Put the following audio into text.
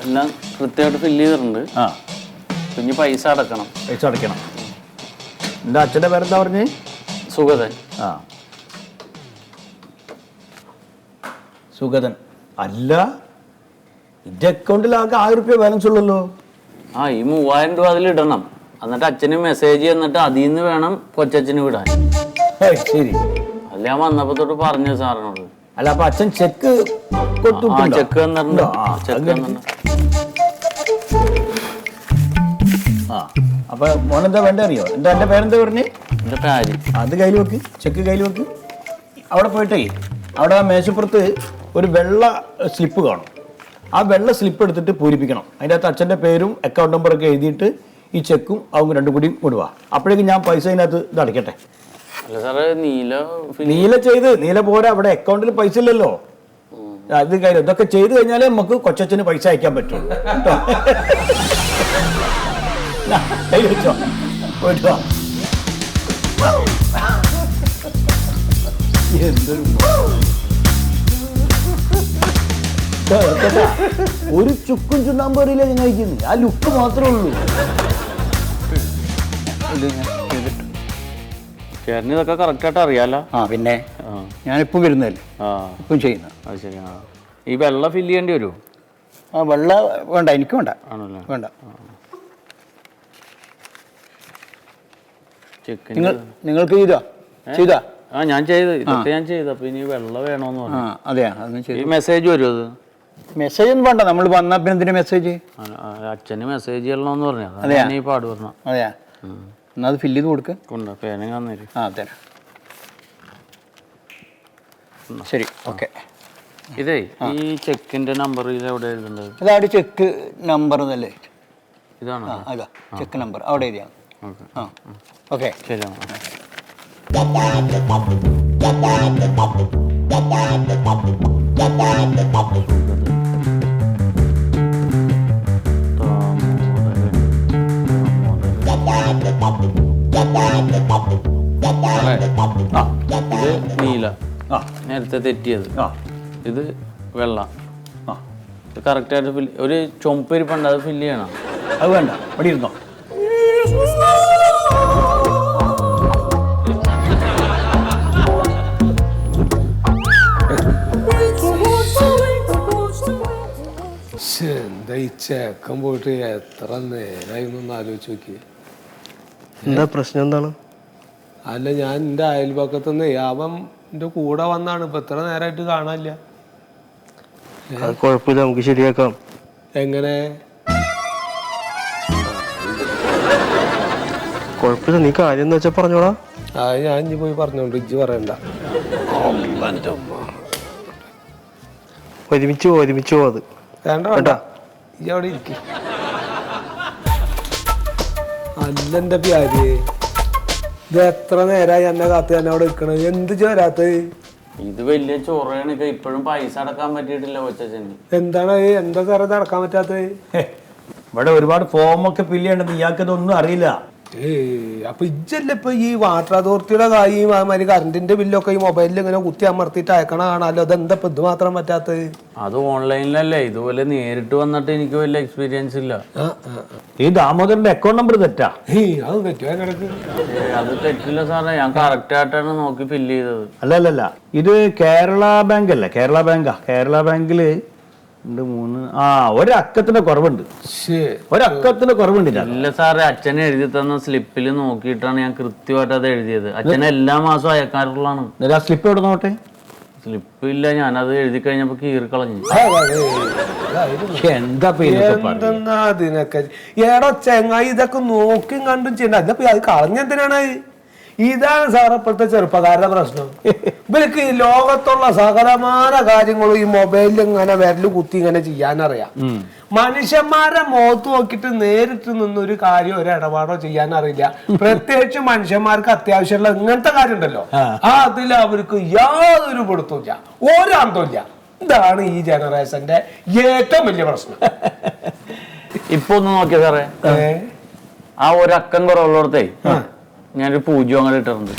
എല്ലാം കൃത്യമായിട്ട് ഫില്ല് ചെയ്തിട്ടുണ്ട്. ആ പിന്നെ പൈസ അടക്കണം. എൻ്റെ അച്ഛൻ്റെ പേരെന്താ പറഞ്ഞേ? സുഗതൻ. ആ സുഗതൻ. അല്ല, എൻ്റെ അക്കൗണ്ടിൽ ആകെ 1000 രൂപ ബാലൻസ് ഉള്ളല്ലോ. ഈ 3000 രൂപ അതിൽ ഇടണം. എന്നിട്ട് അച്ഛന് മെസ്സേജ് എന്നിട്ട് അതിൽ നിന്ന് വേണം കൊച്ചച്ഛന് വിടാൻ. ശരി, അല്ല ഞാൻ വന്നപ്പോ തൊട്ട് പറഞ്ഞു സാറിനോട്. അല്ല അപ്പൊ അച്ഛൻ ചെക്ക് ചെക്ക് തന്നിട്ടുണ്ട്. അപ്പൊ മോനെന്താ വേണ്ട അറിയോ? എന്റെ പേരെന്താ പറഞ്ഞേ? എന്റെ പേര് അത് കയ്യിൽ വെക്ക്, ചെക്ക് കയ്യിൽ വെക്ക്. അവിടെ പോയിട്ടേ അവിടെ മേശപ്പുറത്ത് ഒരു വെള്ള സ്ലിപ്പ് കാണും. ആ വെള്ള സ്ലിപ്പ് എടുത്തിട്ട് പൂരിപ്പിക്കണം. അതിൻ്റെ അകത്ത് അച്ഛൻ്റെ പേരും അക്കൗണ്ട് നമ്പറൊക്കെ എഴുതിയിട്ട് ഈ ചെക്കും അവൻ രണ്ടും കൂടി വിടുക. അപ്പോഴേക്കും ഞാൻ പൈസ അതിനകത്ത് ഇത് അടയ്ക്കട്ടെ. നീല ചെയ്ത് നീല പോരാ, അവിടെ അക്കൗണ്ടിൽ പൈസ ഇല്ലല്ലോ. ഇത് കാര്യം ഇതൊക്കെ ചെയ്ത് കഴിഞ്ഞാലേ നമുക്ക് കൊച്ചച്ഛന് പൈസ അയക്കാൻ പറ്റുള്ളൂ കേട്ടോ. കയ്യിൽ വെച്ചോ, പോയിട്ട് വാ. എന്തൊരു ഒരു ചുക്കും ചുണ്ണാമ്പ് അറിയില്ല ഞാൻ കഴിക്കുന്നത്. ആ ലുക്ക് മാത്രമേ ഉള്ളൂ. ചേട്ടന് ഇതൊക്കെ കറക്റ്റായിട്ട് അറിയാലോ. പിന്നെ ഞാനിപ്പം വരുന്നതല്ലേ, ഇപ്പം ചെയ്യുന്ന. അത് ശരി. ഈ വെള്ള ഫില്ല് ചെയ്യേണ്ടി വരുമോ? വെള്ള വേണ്ട, എനിക്ക് വേണ്ട. ആണല്ലേ? വേണ്ട. നിങ്ങൾക്ക് ചെയ്താ? ഞാൻ ചെയ്ത് ഇതൊക്കെ ഞാൻ ചെയ്തു. അപ്പൊ ഇനി വെള്ള വേണോന്ന് പറഞ്ഞു. അതെയാ? ഈ മെസ്സേജ് വരും. അത് മെസ്സേജ് ഒന്നും വേണ്ട, നമ്മൾ വന്നാ പിന്നെ എന്തിനാ മെസ്സേജ്? അച്ഛന് മെസ്സേജ് ചെയ്യണമെന്ന് പറഞ്ഞു. അതെയാ? ഈ പാട് പറഞ്ഞു. അതെയാ? എന്നാ അത് ഫില്ല് ചെയ്ത് കൊടുക്ക. പേന തന്നേര്. തരാം. ശരി, ഓക്കെ. ഇതേ ഈ ചെക്കിന്റെ നമ്പർ ഇത് എവിടെ എഴുതുന്നത്? അതാണ് ചെക്ക് നമ്പർ എന്നല്ലേ? ഇതാണ്. അതാ ചെക്ക് നമ്പർ അവിടെ എഴുതിയാണ്. ഓക്കെ, ശരിയാണ്. ഇത് നീല, നേരത്തെ തെറ്റിയത്. ഇത് വെള്ള. ഇത് കറക്റ്റായിട്ട് ഒരു ചുമപ്പിരിപ്പുണ്ട്, അത് ഫില്ല് ചെയ്യണം. അത് വേണ്ട, ഇവിടെ ഇരുന്നോ. എന്താ ഈ ചേക്കൻ പോയിട്ട് എത്ര നേരമായി എന്നൊന്ന് ആലോചിച്ച് നോക്കി. എന്താ പ്രശ്നം? എന്താണ്? അല്ല, ഞാൻ എൻ്റെ അയൽപക്കത്തുനിന്ന് അവൻ എൻ്റെ കൂടെ വന്നാണ്. ഇപ്പൊ എത്ര നേരമായിട്ട് കാണാനില്ല. കുഴപ്പമില്ല, നമുക്ക് ശരിയാക്കാം. എങ്ങനെ? കുഴപ്പമില്ല, നീ കാര്യം എന്ന് വെച്ചാ പറഞ്ഞോടാ. ഞാൻ ഇനി പോയി പറഞ്ഞോണ്ട് ഇജ്ജ് പറയണ്ട. ഒരുമിച്ചോ അത് വേണ്ട വേണ്ട, ഇജ്ജ് അവിടെ ഇരിക്ക. അല്ല എൻ്റെ പ്യാര്, ഇത് എത്ര നേരമായി എന്നെ കാത്ത് തന്നെ അവിടെ നിൽക്കണത്? എന്ത് ചേരാത്തത്? ഇത് വലിയ ചൊറയാണ്. ഇപ്പോഴും പൈസ അടക്കാൻ പറ്റിയിട്ടില്ല കൊച്ചച്ഛന്. എന്താണ് എന്താ സാറേ ഇത് അടക്കാൻ പറ്റാത്തത്? ഇവിടെ ഒരുപാട് ഫോമൊക്കെ ഫില്ല് ചെയ്യണമെന്ന് ഇയാൾക്കതൊന്നും അറിയില്ല. അപ്പൊ ഇജ്ജല്ല ഇപ്പൊ ഈ വാട്ടർ അതോറിറ്റിയുടെ കാര്യം അതുമാതിരി കറണ്ടിന്റെ ബില്ലൊക്കെ ഈ മൊബൈലിൽ ഇങ്ങനെ കുത്തി അമർത്തിയിട്ട് അയക്കണ കാണാമല്ലോ. അതെന്താ ഇപ്പൊ ഇത് മാത്രം പറ്റാത്തത്? അത് ഓൺലൈനിലല്ലേ, ഇതുപോലെ നേരിട്ട് വന്നിട്ട് എനിക്ക് വലിയ എക്സ്പീരിയൻസ് ഇല്ല. ഈ ദാമോദരന്റെ അക്കൗണ്ട് നമ്പർ തെറ്റാ. അത് തെറ്റുവാൻ കിടക്ക്. അത് തെറ്റില്ല സാറേ, ഞാൻ കറക്റ്റ് ആയിട്ടാണ് നോക്കി ഫില്ല് ചെയ്തത്. അല്ല, ഇത് കേരള ബാങ്ക് അല്ലേ? കേരള ബാങ്കാ. കേരള ബാങ്കില് 3 ഒരക്കത്തിന്റെ കുറവുണ്ട്. ഒരക്കത്തിന്റെ കുറവുണ്ട്. ഇല്ല സാറേ, അച്ഛനെ എഴുതി തന്ന സ്ലിപ്പിൽ നോക്കിയിട്ടാണ് ഞാൻ കൃത്യമായിട്ട് അത് എഴുതിയത്. അച്ഛൻ എല്ലാ മാസവും അയക്കാറുള്ളതാണ്. ആ സ്ലിപ്പ് എവിടെ നോട്ടെ? സ്ലിപ്പ് ഇല്ല, ഞാനത് എഴുതി കഴിഞ്ഞപ്പോ കീറിക്കളഞ്ഞു. എന്തെന്നാ അതിനൊക്കെ ഏടോ ചെങ്ങായി, ഇതൊക്കെ നോക്കിയും കണ്ടും ചെയ്യണ്ട. അതിപ്പോ അത് കളഞ്ഞെന്തിനാണ്? ഇതാണ് സാർ ഇപ്പോഴത്തെ ചെറുപ്പക്കാരുടെ പ്രശ്നം. ഇവർക്ക് ഈ ലോകത്തുള്ള സകലമായ കാര്യങ്ങളും ഈ മൊബൈലിൽ ഇങ്ങനെ വിരല് കുത്തി ഇങ്ങനെ ചെയ്യാനറിയാം. മനുഷ്യന്മാരെ മുഖത്ത് നോക്കിയിട്ട് നേരിട്ട് നിന്നൊരു കാര്യം ഒരു ഇടപാടോ ചെയ്യാനറിയില്ല. പ്രത്യേകിച്ച് മനുഷ്യന്മാർക്ക് അത്യാവശ്യമുള്ള ഇങ്ങനത്തെ കാര്യം ഉണ്ടല്ലോ, അതിൽ അവർക്ക് യാതൊരു പിടുത്തമില്ല, ഒരു അന്തമില്ല. ഇതാണ് ഈ ജനറേഷന്റെ ഏറ്റവും വലിയ പ്രശ്നം. ഇപ്പൊ ഒന്ന് നോക്കിയ സാറേ, ആ ഒരക്കം കുറവുള്ളടത്തേ ഞാനൊരു 0 അങ്ങോട്ട് ഇട്ടിട്ടുണ്ട്.